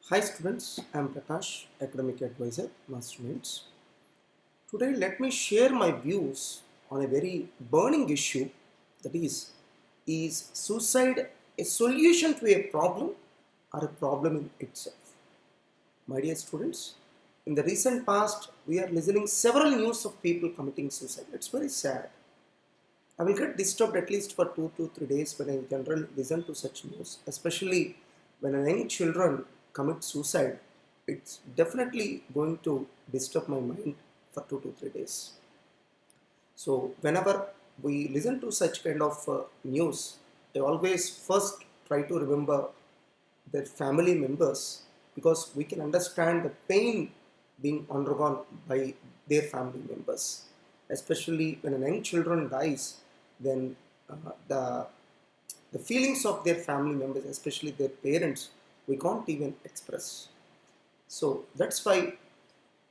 Hi students, I am Prakash, Academic Advisor, Masterminds. Today let me share my views on a very burning issue, that is suicide a solution to a problem or a problem in itself? My dear students, in the recent past we are listening several news of people committing suicide. It's very sad. I will get disturbed at least for 2 to 3 days when I generally listen to such news, especially when a young children commit suicide. It's definitely going to disturb my mind for 2 to 3 days. So whenever we listen to such kind of news, I always first try to remember their family members because we can understand the pain being undergone by their family members, especially when a young children dies. Then uh, the the feelings of their family members, especially their parents, we can't even express. So that's why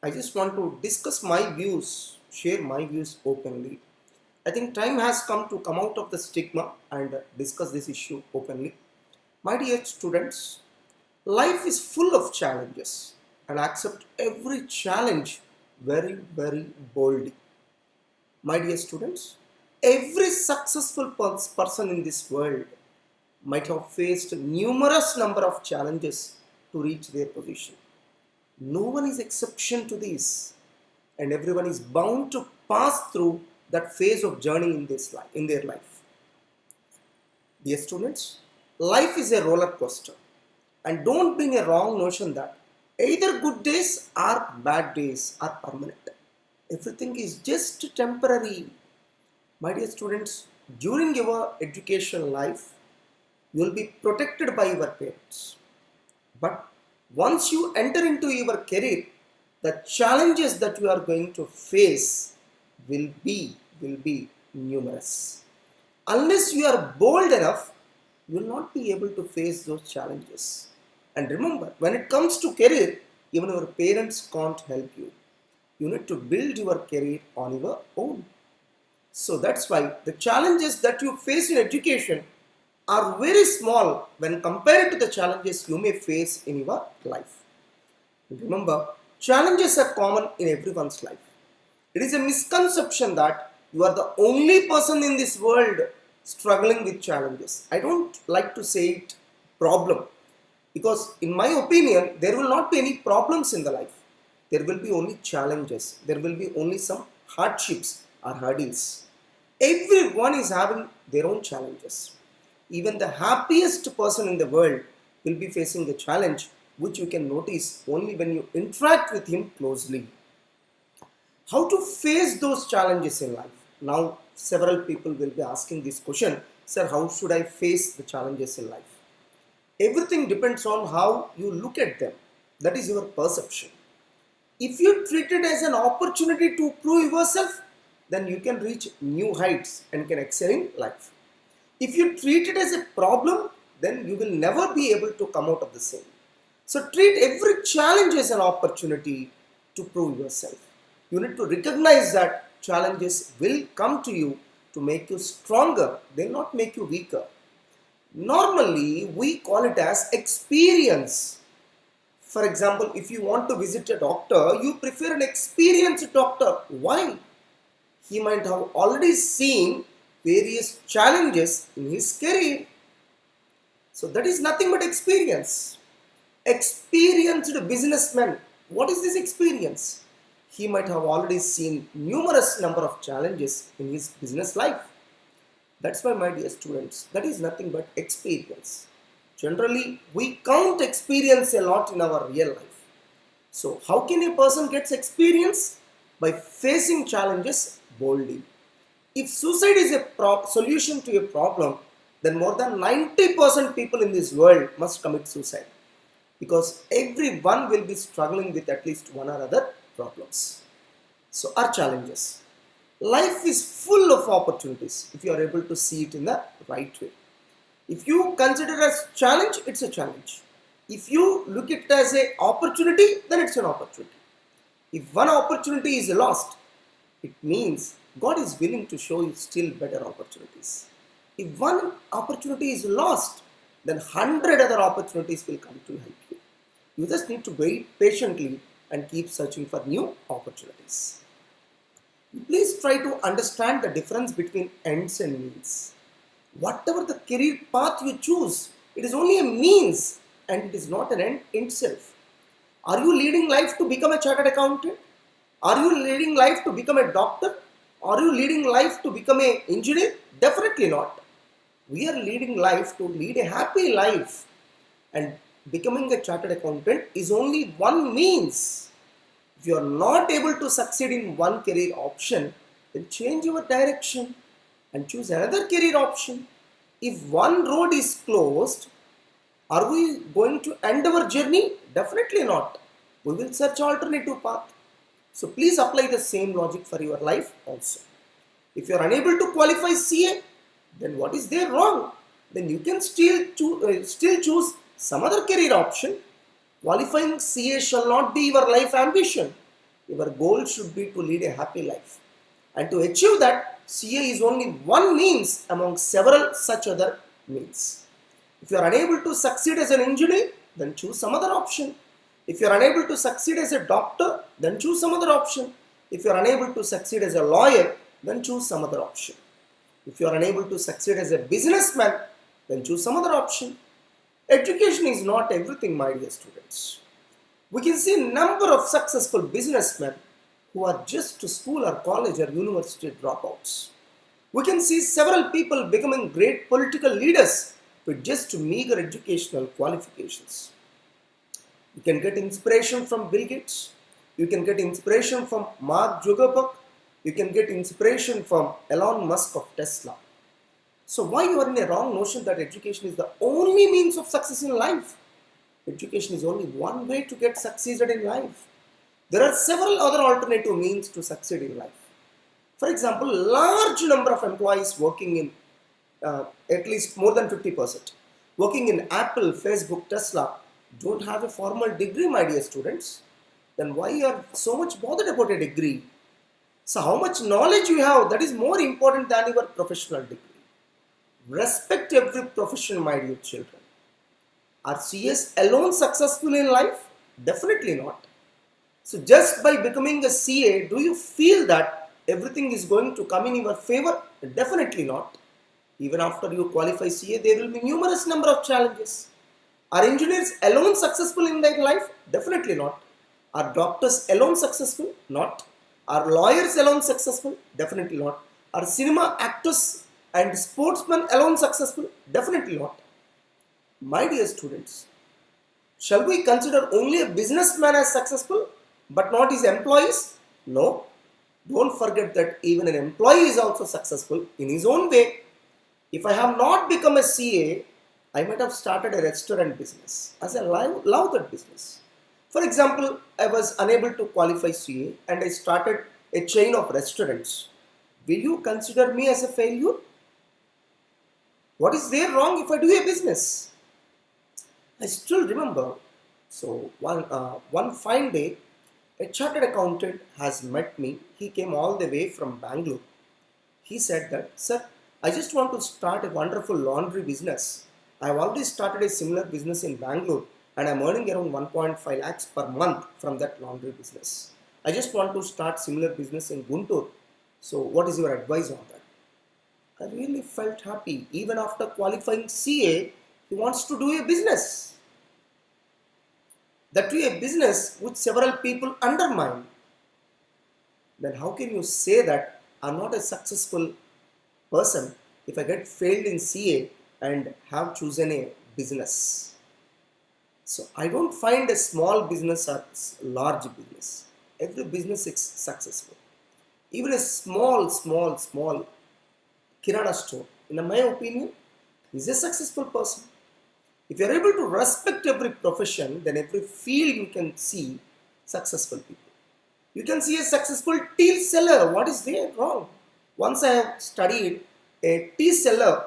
I just want to discuss my views, share my views openly. I think time has come to come out of the stigma and discuss this issue openly. My dear students, life is full of challenges and accept every challenge very, very boldly. My dear students, every successful person in this world might have faced numerous number of challenges to reach their position. No one is exception to this, and everyone is bound to pass through that phase of journey in this life, in their life. Dear students, life is a roller coaster, and don't bring a wrong notion that either good days or bad days are permanent. Everything is just temporary. My dear students, during your education life, you will be protected by your parents. But once you enter into your career, the challenges that you are going to face will be numerous. Unless you are bold enough, you will not be able to face those challenges. And remember, when it comes to career, even your parents can't help you. You need to build your career on your own. So that's why the challenges that you face in education are very small when compared to the challenges you may face in your life. Remember, challenges are common in everyone's life. It is a misconception that you are the only person in this world struggling with challenges. I don't like to say it problem because, in my opinion, there will not be any problems in the life. There will be only challenges. There will be only some hardships or hurdles. Everyone is having their own challenges. Even the happiest person in the world will be facing a challenge which you can notice only when you interact with him closely. How to face those challenges in life? Now, several people will be asking this question, sir, how should I face the challenges in life? Everything depends on how you look at them. That is your perception. If you treat it as an opportunity to prove yourself, then you can reach new heights and can excel in life. If you treat it as a problem, then you will never be able to come out of the same. So treat every challenge as an opportunity to prove yourself. You need to recognize that challenges will come to you to make you stronger. They will not make you weaker. Normally, we call it as experience. For example, if you want to visit a doctor, you prefer an experienced doctor. Why? He might have already seen various challenges in his career. So that is nothing but experience. Experienced businessman. What is this experience? He might have already seen numerous number of challenges in his business life. That's why, my dear students, that is nothing but experience. Generally, we count experience a lot in our real life. So how can a person get experience? By facing challenges boldly. If suicide is a solution to a problem, then more than 90% people in this world must commit suicide because everyone will be struggling with at least one or other problems. So, our challenges. Life is full of opportunities if you are able to see it in the right way. If you consider it as challenge, it's a challenge. If you look at it as an opportunity, then it's an opportunity. If one opportunity is lost, it means God is willing to show you still better opportunities. If one opportunity is lost, then 100 other opportunities will come to help you. You just need to wait patiently and keep searching for new opportunities. Please try to understand the difference between ends and means. Whatever the career path you choose, it is only a means and it is not an end in itself. Are you leading life to become a chartered accountant? Are you leading life to become a doctor? Are you leading life to become an engineer? Definitely not. We are leading life to lead a happy life, and becoming a chartered accountant is only one means. If you are not able to succeed in one career option, then change your direction and choose another career option. If one road is closed, are we going to end our journey? Definitely not. We will search alternative path. So please apply the same logic for your life also. If you are unable to qualify CA, then what is there wrong? Then you can still choose some other career option. Qualifying CA shall not be your life ambition. Your goal should be to lead a happy life. And to achieve that, CA is only one means among several such other means. If you are unable to succeed as an engineer, then choose some other option. If you are unable to succeed as a doctor, then choose some other option. If you are unable to succeed as a lawyer, then choose some other option. If you are unable to succeed as a businessman, then choose some other option. Education is not everything, my dear students. We can see a number of successful businessmen who are just school or college or university dropouts. We can see several people becoming great political leaders with just meager educational qualifications. You can get inspiration from Bill Gates. You can get inspiration from Mark Zuckerberg. You can get inspiration from Elon Musk of Tesla. So why you are in a wrong notion that education is the only means of success in life? Education is only one way to get succeeded in life. There are several other alternative means to succeed in life. For example, large number of employees working in at least more than 50%, working in Apple, Facebook, Tesla, don't have a formal degree, my dear students. Then why you are so much bothered about a degree? So how much knowledge you have, that is more important than your professional degree. Respect every profession, my dear children. Are CS alone successful in life? Definitely not. So just by becoming a CA, do you feel that everything is going to come in your favor? Definitely not. Even after you qualify CA, there will be numerous number of challenges. Are engineers alone successful in their life? Definitely not. Are doctors alone successful? Not. Are lawyers alone successful? Definitely not. Are cinema actors and sportsmen alone successful? Definitely not. My dear students, shall we consider only a businessman as successful but not his employees? No. Don't forget that even an employee is also successful in his own way. If I have not become a CA, I might have started a restaurant business as I love that business. For example, I was unable to qualify CA and I started a chain of restaurants. Will you consider me as a failure? What is there wrong if I do a business? I still remember, so one fine day, a chartered accountant has met me. He came all the way from Bangalore. He said that, sir, I just want to start a wonderful laundry business. I have already started a similar business in Bangalore and I'm earning around 1.5 lakhs per month from that laundry business. I just want to start similar business in Guntur. So what is your advice on that? I really felt happy. Even after qualifying CA, he wants to do a business. That too a business which several people undermine. Then how can you say that I'm not a successful person if I get failed in CA and have chosen a business? So I don't find a small business or large business. Every business is successful. Even a small kirana store, in my opinion, is a successful person. If you are able to respect every profession, then every field you can see successful people. You can see a successful tea seller. What is there wrong? Once I have studied a tea seller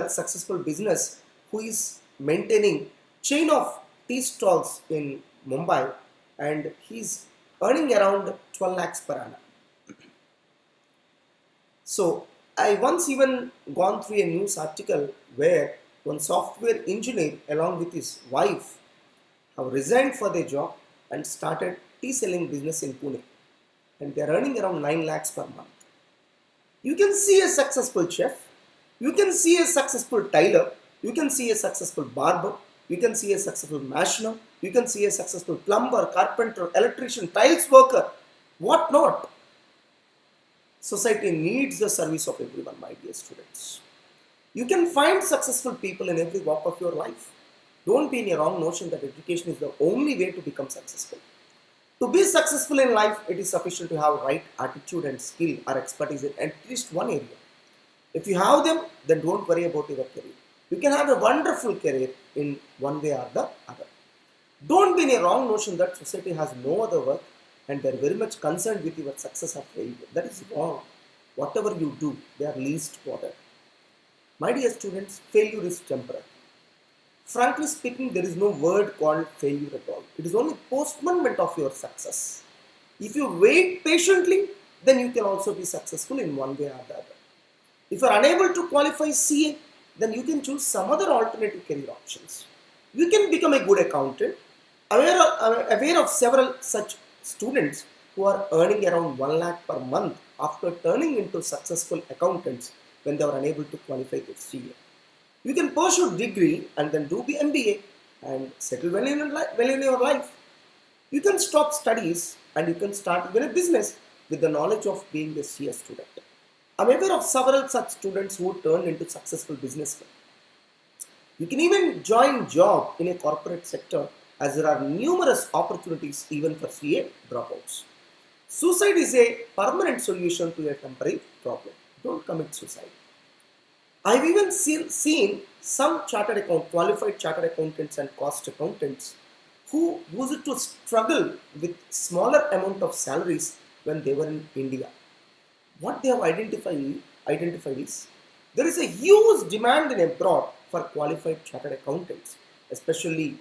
successful business who is maintaining chain of tea stalls in Mumbai and he's earning around 12 lakhs per annum. So I once even gone through a news article where one software engineer along with his wife have resigned for their job and started tea selling business in Pune, and they are earning around 9 lakhs per month. You can see a successful chef, you can see a successful tailor, you can see a successful barber, you can see a successful machiner, you can see a successful plumber, carpenter, electrician, tiles worker, what not. Society needs the service of everyone, my dear students. You can find successful people in every walk of your life. Don't be in a wrong notion that education is the only way to become successful. To be successful in life, it is sufficient to have right attitude and skill or expertise in at least one area. If you have them, then don't worry about your career. You can have a wonderful career in one way or the other. Don't be in a wrong notion that society has no other work and they are very much concerned with your success or failure. That is wrong. Whatever you do, they are least important. My dear students, failure is temporary. Frankly speaking, there is no word called failure at all. It is only postponement of your success. If you wait patiently, then you can also be successful in one way or the other. If you are unable to qualify CA, then you can choose some other alternative career options. You can become a good accountant. Aware of several such students who are earning around 1 lakh per month after turning into successful accountants when they were unable to qualify with CA. You can pursue degree and then do the MBA and settle well in your life. You can stop studies and you can start even a business with the knowledge of being a CA student. I'm aware of several such students who turned into successful businessmen. You can even join job in a corporate sector as there are numerous opportunities even for CA dropouts. Suicide is a permanent solution to a temporary problem. Don't commit suicide. I've even seen some qualified chartered accountants and cost accountants who used to struggle with smaller amount of salaries when they were in India. What they have identified is there is a huge demand in abroad for qualified chartered accountants, especially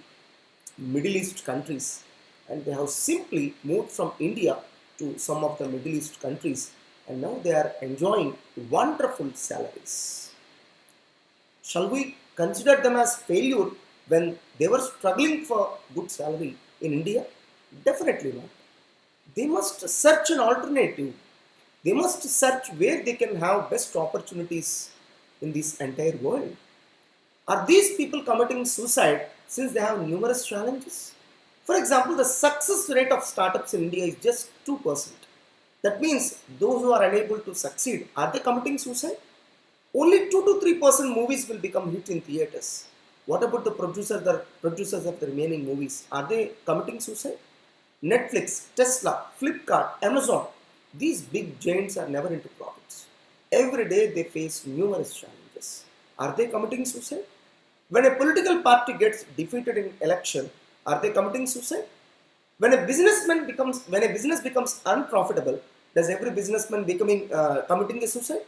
Middle East countries, and they have simply moved from India to some of the Middle East countries, and now they are enjoying wonderful salaries. Shall we consider them as failure when they were struggling for good salary in India? Definitely not. They must search an alternative. They must search where they can have best opportunities in this entire world. Are these people committing suicide since they have numerous challenges? For example, the success rate of startups in India is just 2%. That means those who are unable to succeed, are they committing suicide? Only 2 to 3% movies will become hit in theaters. What about the producers of the remaining movies? Are they committing suicide? Netflix, Tesla, Flipkart, Amazon, these big giants are never into profits. Every day they face numerous challenges. Are they committing suicide? When a political party gets defeated in election, are they committing suicide? When a business becomes unprofitable, does every businessman committing a suicide?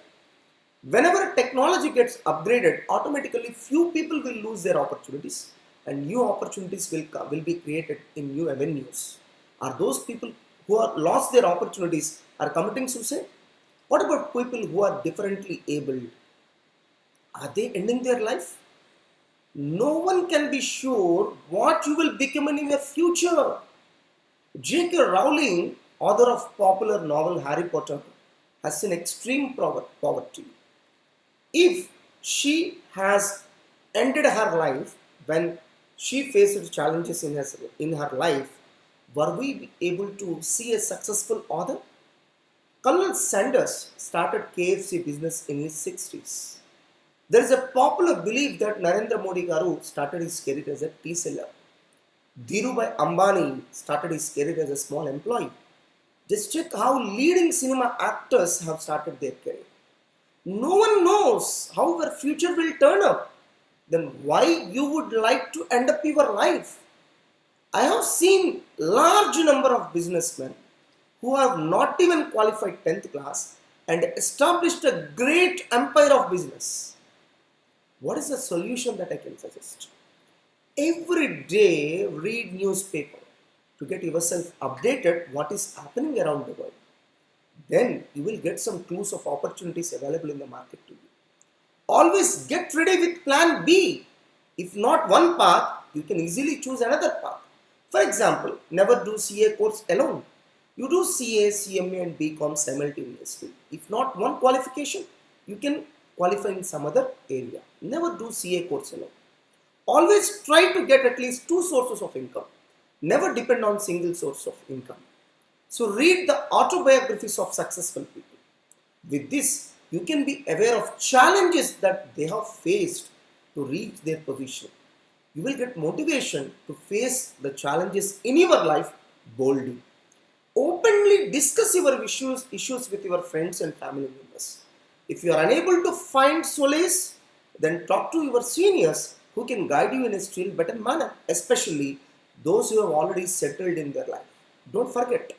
Whenever technology gets upgraded, automatically few people will lose their opportunities and new opportunities will be created in new avenues. Are those people who are lost their opportunities are committing suicide? What about people who are differently abled? Are they ending their life? No one can be sure what you will become in your future. J.K. Rowling, author of popular novel Harry Potter, has seen extreme poverty. If she has ended her life when she faced challenges in her life, were we able to see a successful author? Colonel Sanders started KFC business in his 60s. There is a popular belief that Narendra Modi Garu started his career as a tea seller. Dhirubhai Ambani started his career as a small employee. Just check how leading cinema actors have started their career. No one knows how your future will turn up. Then why you would like to end up your life? I have seen large number of businessmen who have not even qualified 10th class and established a great empire of business. What is the solution that I can suggest? Every day read newspaper to get yourself updated what is happening around the world. Then you will get some clues of opportunities available in the market to you. Always get ready with plan B. If not one path, you can easily choose another path. For example, never do CA course alone. You do CA, CMA and BCom simultaneously. If not one qualification, you can qualify in some other area. Never do CA course alone. Always try to get at least two sources of income. Never depend on single source of income. So read the autobiographies of successful people. With this, you can be aware of challenges that they have faced to reach their position. You will get motivation to face the challenges in your life boldly. Openly discuss your issues with your friends and family members. If you are unable to find solace, then talk to your seniors who can guide you in a still better manner, especially those who have already settled in their life. Don't forget,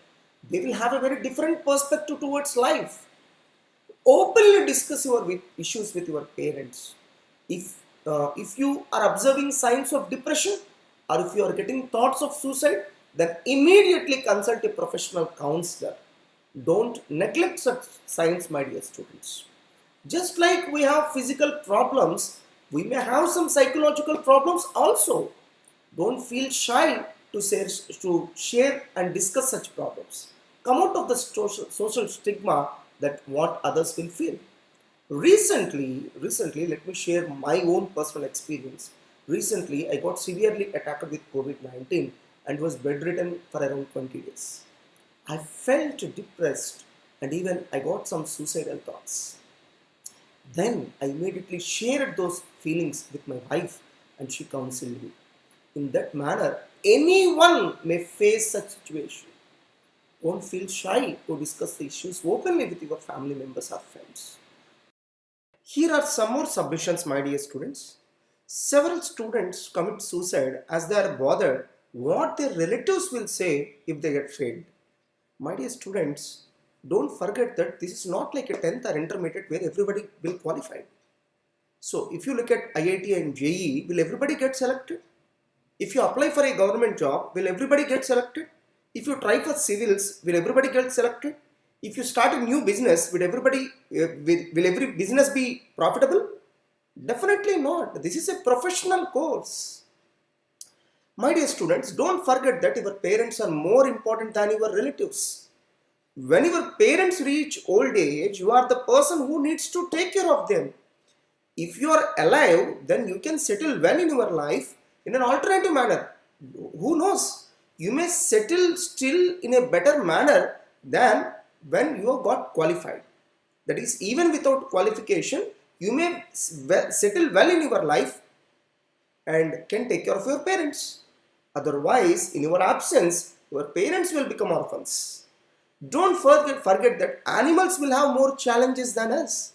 they will have a very different perspective towards life. Openly discuss your issues with your parents. If you are observing signs of depression or if you are getting thoughts of suicide, then immediately consult a professional counselor. Don't neglect such signs, my dear students. Just like we have physical problems, we may have some psychological problems also. Don't feel shy to share and discuss such problems. Come out of the social stigma that what others will feel. Recently, let me share my own personal experience. Recently, I got severely attacked with COVID-19 and was bedridden for around 20 days. I felt depressed and even I got some suicidal thoughts. Then I immediately shared those feelings with my wife and she counseled me. In that manner, anyone may face such situation. Don't feel shy to discuss the issues openly with your family members or friends. Here are some more submissions, my dear students. Several students commit suicide as they are bothered what their relatives will say if they get failed. My dear students, don't forget that this is not like a 10th or intermediate where everybody will qualify. So if you look at IIT and JEE, will everybody get selected? If you apply for a government job, will everybody get selected? If you try for civils, will everybody get selected? If you start a new business, will every business be profitable? Definitely not. This is a professional course. My dear students, don't forget that your parents are more important than your relatives. When your parents reach old age, you are the person who needs to take care of them. If you are alive, then you can settle well in your life in an alternative manner. Who knows? You may settle still in a better manner than when you have got qualified. That is, even without qualification, you may settle well in your life and can take care of your parents. Otherwise, in your absence, your parents will become orphans. Don't forget that animals will have more challenges than us.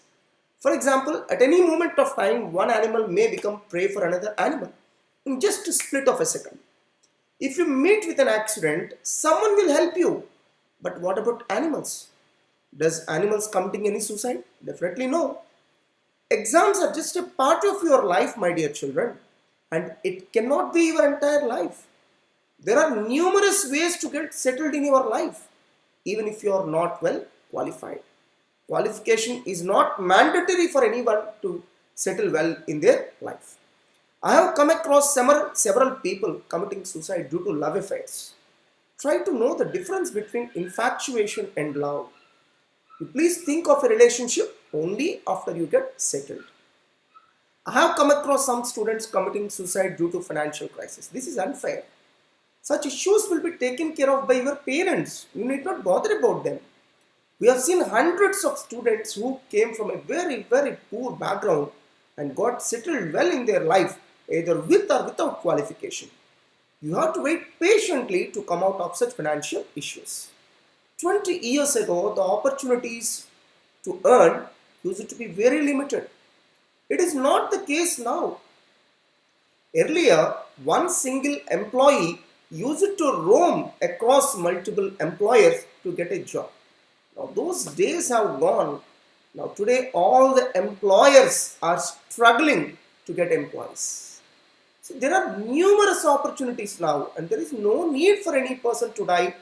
For example, at any moment of time, one animal may become prey for another animal in just a split of a second. If you meet with an accident, someone will help you. But what about animals? Does animals committing any suicide? Definitely no. Exams are just a part of your life, my dear children, and it cannot be your entire life. There are numerous ways to get settled in your life, even if you are not well qualified. Qualification is not mandatory for anyone to settle well in their life. I have come across several people committing suicide due to love affairs. Try to know the difference between infatuation and love. You please think of a relationship only after you get settled. I have come across some students committing suicide due to financial crisis. This is unfair. Such issues will be taken care of by your parents. You need not bother about them. We have seen hundreds of students who came from a very, very poor background and got settled well in their life, either with or without qualification. You have to wait patiently to come out of such financial issues. 20 years ago, the opportunities to earn used to be very limited. It is not the case now. Earlier, one single employee used to roam across multiple employers to get a job. Now, those days have gone. Now, today, all the employers are struggling to get employees. So, there are numerous opportunities now, and there is no need for any person to die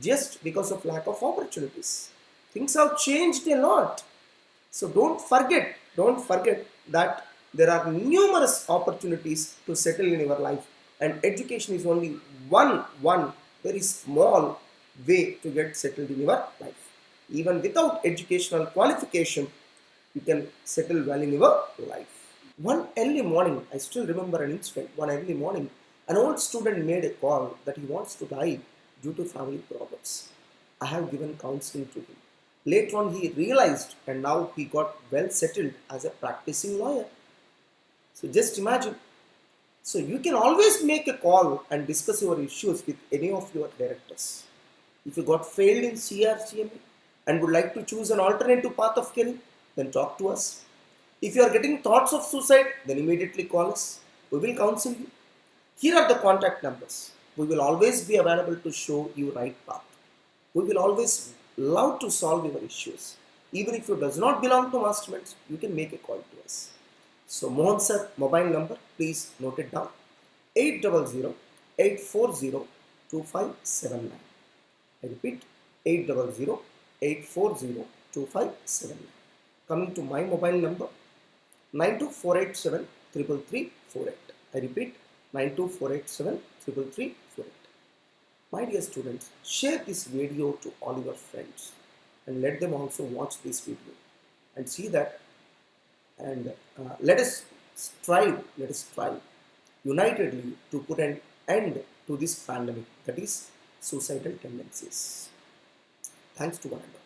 just because of lack of opportunities. Things have changed a lot. So, don't forget that there are numerous opportunities to settle in your life and education is only one very small way to get settled in your life. Even without educational qualification, you can settle well in your life. One early morning, I still remember an incident. One early morning, an old student made a call that he wants to die due to family problems. I have given counseling to him. Later on, he realized and now he got well settled as a practicing lawyer. So just imagine. So you can always make a call and discuss your issues with any of your directors. If you got failed in CRCMA and would like to choose an alternative path of career, then talk to us. If you are getting thoughts of suicide, then immediately call us. We will counsel you. Here are the contact numbers. We will always be available to show you right path. We will always love to solve your issues. Even if you does not belong to Masterminds, you can make a call to us. So Mohan sir, mobile number, please note it down. 800-840-2579. I repeat, 800-840-2579. Coming to my mobile number, 92487-33348. I repeat, 92487-33348. My dear students, share this video to all your friends and let them also watch this video and see that, and let us strive unitedly to put an end to this pandemic, that is suicidal tendencies. Thanks to one another.